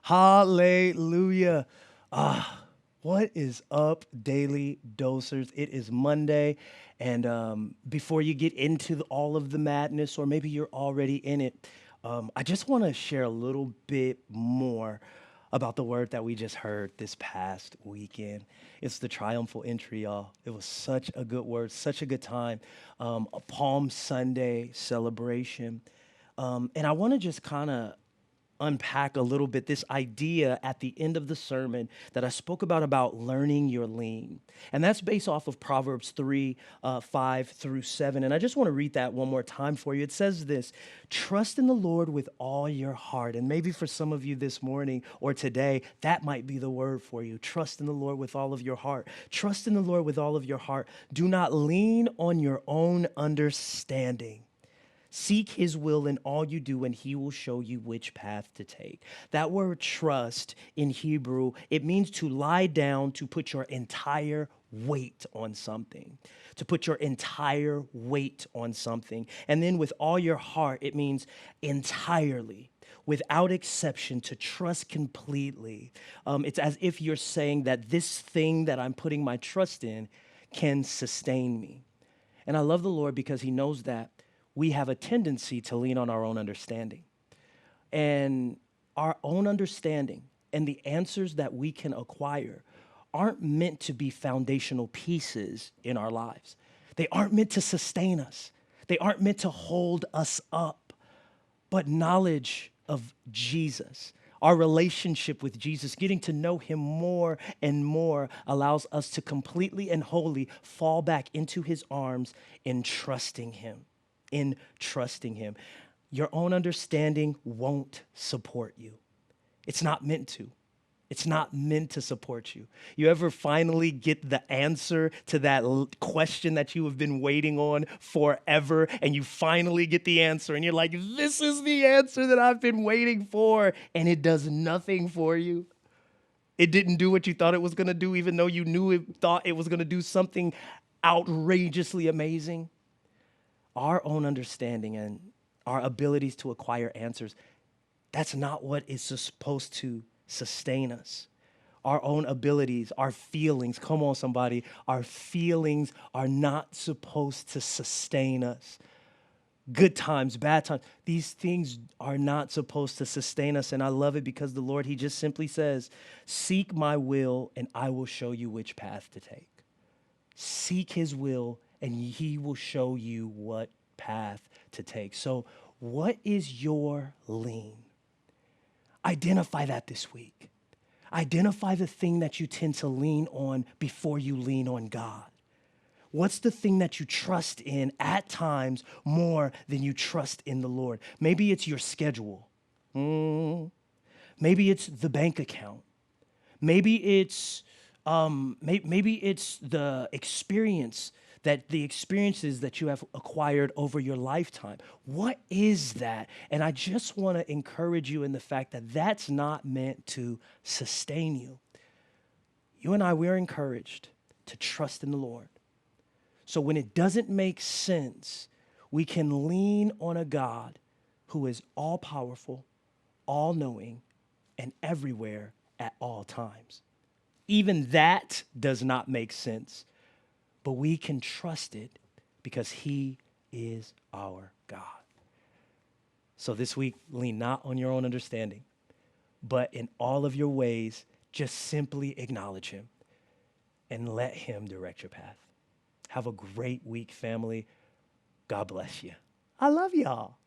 Hallelujah. What is up, Daily Dosers? It is Monday, and before you get into all of the madness, or maybe you're already in it, I just want to share a little bit more about the word that we just heard this past weekend. It's the triumphal entry, y'all. It was such a good word, such a good time. A Palm Sunday celebration. And I want to just kind of unpack a little bit this idea at the end of the sermon that I spoke about learning your lean. And that's based off of Proverbs 3, 5 through 7. And I just want to read that one more time for you. It says this: trust in the Lord with all your heart. And maybe for some of you this morning or today, that might be the word for you. Trust in the Lord with all of your heart. Trust in the Lord with all of your heart. Do not lean on your own understanding. Seek his will in all you do, and he will show you which path to take. That word trust in Hebrew, it means to lie down, to put your entire weight on something, to put your entire weight on something. And then with all your heart, it means entirely, without exception, to trust completely. It's as if you're saying that this thing that I'm putting my trust in can sustain me. And I love the Lord because he knows that we have a tendency to lean on our own understanding. And our own understanding and the answers that we can acquire aren't meant to be foundational pieces in our lives. They aren't meant to sustain us. They aren't meant to hold us up. But knowledge of Jesus, our relationship with Jesus, getting to know him more and more, allows us to completely and wholly fall back into his arms in trusting him. Your own understanding won't support you. It's not meant to. It's not meant to support you. You ever finally get the answer to that question that you have been waiting on forever, and you finally get the answer, and you're like, this is the answer that I've been waiting for, and it does nothing for you. It didn't do what you thought it was going to do, even though you thought it was going to do something outrageously amazing. Our own understanding and our abilities to acquire answers, that's not what is supposed to sustain us. Our own abilities, our feelings, come on somebody, our feelings are not supposed to sustain us. Good times, bad times, these things are not supposed to sustain us. And I love it because the Lord, he just simply says, seek my will and I will show you which path to take. Seek his will and he will show you what path to take. So what is your lean? Identify that this week. Identify the thing that you tend to lean on before you lean on God. What's the thing that you trust in at times more than you trust in the Lord? Maybe it's your schedule. Maybe it's the bank account. Maybe it's the experiences that you have acquired over your lifetime. What is that? And I just want to encourage you in the fact that that's not meant to sustain you. You and I, we're encouraged to trust in the Lord. So when it doesn't make sense, we can lean on a God who is all powerful, all knowing, and everywhere at all times. Even that does not make sense, but we can trust it because he is our God. So this week, lean not on your own understanding, but in all of your ways, just simply acknowledge him and let him direct your path. Have a great week, family. God bless you. I love y'all.